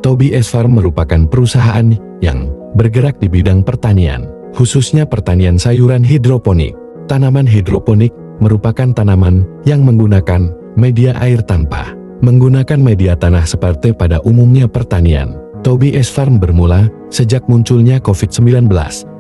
Toby S Farm merupakan perusahaan yang bergerak di bidang pertanian, khususnya pertanian sayuran hidroponik. Tanaman hidroponik merupakan tanaman yang menggunakan media air tanpa menggunakan media tanah seperti pada umumnya pertanian. Toby S Farm bermula sejak munculnya COVID-19,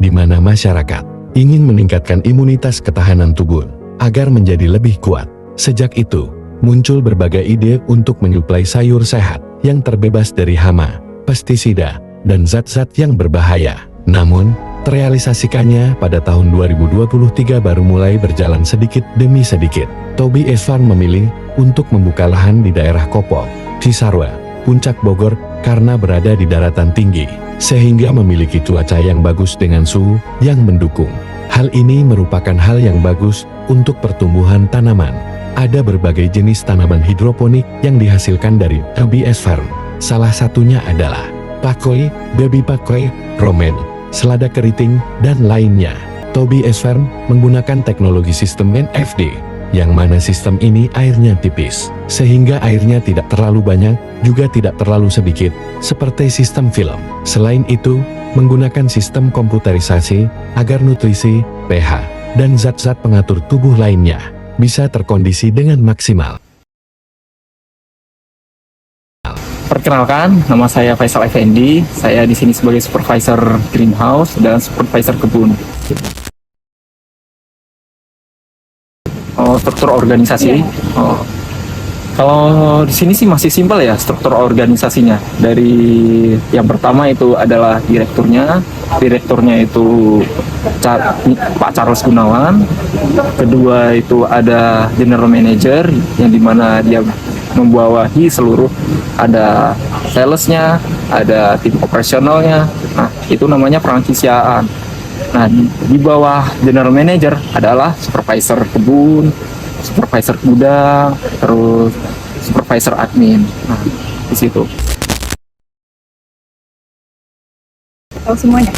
di mana masyarakat ingin meningkatkan imunitas ketahanan tubuh agar menjadi lebih kuat. Sejak itu, muncul berbagai ide untuk menyuplai sayur sehat yang terbebas dari hama, pestisida, dan zat-zat yang berbahaya. Namun, terrealisasikannya pada tahun 2023 baru mulai berjalan sedikit demi sedikit. Toby S Farm memilih untuk membuka lahan di daerah Kopo, Cisarua, Puncak Bogor karena berada di daratan tinggi, sehingga memiliki cuaca yang bagus dengan suhu yang mendukung. Hal ini merupakan hal yang bagus untuk pertumbuhan tanaman. Ada berbagai jenis tanaman hidroponik yang dihasilkan dari Toby S Farm. Salah satunya adalah pakcoy, baby pakcoy, romaine, selada keriting, dan lainnya. Toby S Farm menggunakan teknologi sistem NFD, yang mana sistem ini airnya tipis, sehingga airnya tidak terlalu banyak, juga tidak terlalu sedikit, seperti sistem film. Selain itu, menggunakan sistem komputerisasi, agar nutrisi, pH, dan zat-zat pengatur tubuh lainnya bisa terkondisi dengan maksimal. Perkenalkan, nama saya Faisal Effendi. Saya di sini sebagai supervisor greenhouse dan supervisor kebun. Struktur organisasi. Kalau di sini sih masih simpel ya struktur organisasinya. Dari yang pertama itu adalah direkturnya. Direkturnya itu Pak Charles Gunawan. Kedua itu ada general manager yang dimana dia membawahi seluruh, ada salesnya, ada tim operasionalnya. Nah, itu namanya perankisiaan. Nah, di bawah general manager adalah supervisor kebun, supervisor gudang, terus supervisor admin. Nah, di situ. Tahu semuanya?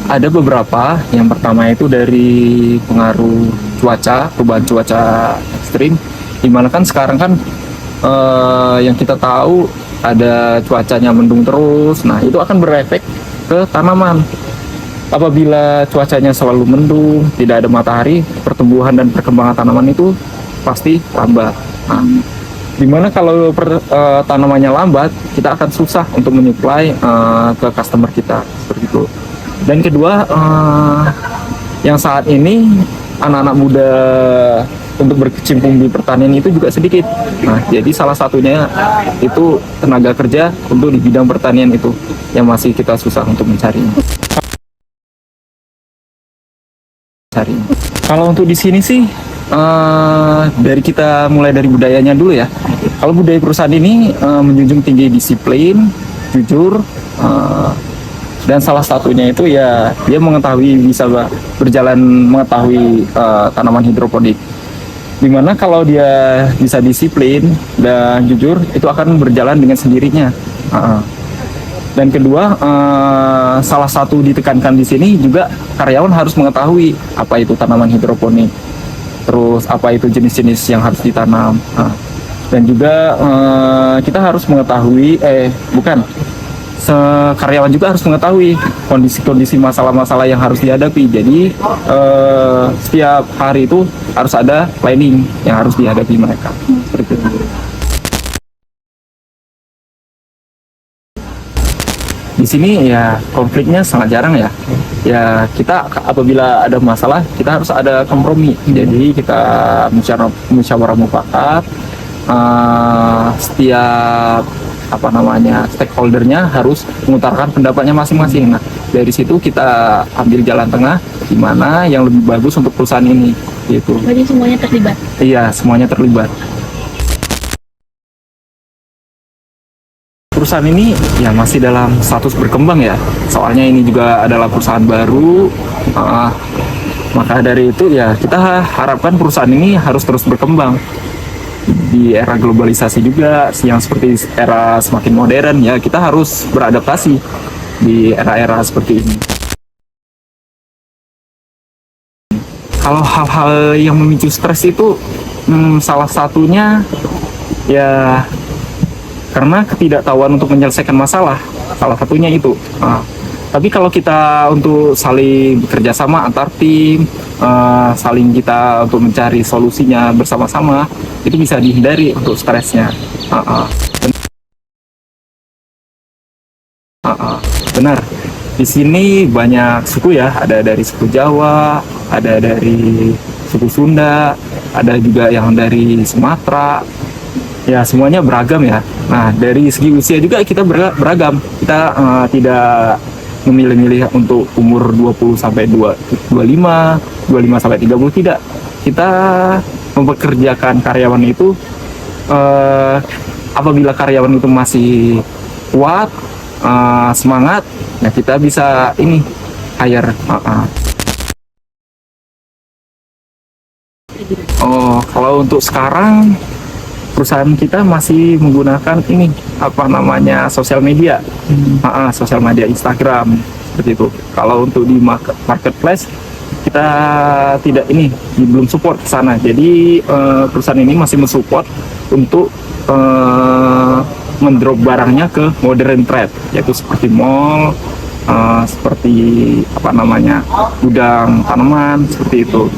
Ada beberapa. Yang pertama itu dari pengaruh cuaca, perubahan cuaca ekstrim. Dimana kan sekarang kan yang kita tahu ada cuacanya mendung terus. Nah, itu akan berefek ke tanaman. Apabila cuacanya selalu mendung, tidak ada matahari, pertumbuhan dan perkembangan tanaman itu pasti lambat. Nah, dimana kalau tanamannya lambat, kita akan susah untuk menyuplai ke customer kita, seperti itu. Dan kedua, yang saat ini anak-anak muda untuk berkecimpung di pertanian itu juga sedikit. Nah, jadi salah satunya itu tenaga kerja untuk di bidang pertanian itu yang masih kita susah untuk mencari. Kalau untuk di sini sih dari kita mulai dari budayanya dulu ya. Kalau budaya perusahaan ini menjunjung tinggi disiplin, jujur, dan salah satunya itu ya dia bisa berjalan mengetahui tanaman hidroponik. Dimana kalau dia bisa disiplin dan jujur, itu akan berjalan dengan sendirinya. Dan kedua, salah satu ditekankan di sini juga karyawan harus mengetahui apa itu tanaman hidroponik, terus apa itu jenis-jenis yang harus ditanam. Dan juga kita harus mengetahui, karyawan juga harus mengetahui kondisi-kondisi masalah-masalah yang harus dihadapi. Jadi setiap hari itu harus ada planning yang harus dihadapi mereka. Seperti itu. Di sini ya konfliknya sangat jarang ya. Ya kita apabila ada masalah kita harus ada kompromi. Jadi kita musyawarah mufakat. Setiap stakeholdernya harus mengutarakan pendapatnya masing-masing. Nah, dari situ kita ambil jalan tengah di mana yang lebih bagus untuk perusahaan ini gitu. Jadi semuanya terlibat. Iya, semuanya terlibat. Perusahaan ini ya masih dalam status berkembang ya. Soalnya ini juga adalah perusahaan baru. Maka dari itu ya kita harapkan perusahaan ini harus terus berkembang. Di era globalisasi juga yang seperti era semakin modern ya kita harus beradaptasi di era-era seperti ini. Kalau hal-hal yang memicu stres itu Salah satunya ya karena ketidaktahuan untuk menyelesaikan masalah, salah satunya itu. Tapi kalau kita untuk saling bekerja sama antar tim, saling kita untuk mencari solusinya bersama-sama, itu bisa dihindari untuk stresnya. Benar. Di sini banyak suku ya, ada dari suku Jawa, ada dari suku Sunda, ada juga yang dari Sumatera. Ya, semuanya beragam ya. Nah, dari segi usia juga kita beragam. Kita tidak memilih-milih untuk umur 20 sampai 25 sampai 30, tidak. Kita mempekerjakan karyawan itu apabila karyawan itu masih kuat, semangat, nah kita bisa ini hire. Kalau untuk sekarang perusahaan kita masih menggunakan ini sosial media, sosial media Instagram seperti itu. Kalau untuk di marketplace kita tidak belum support ke sana. Jadi perusahaan ini masih mensupport untuk mendrop barangnya ke modern trade, yaitu seperti mall, seperti gudang tanaman seperti itu.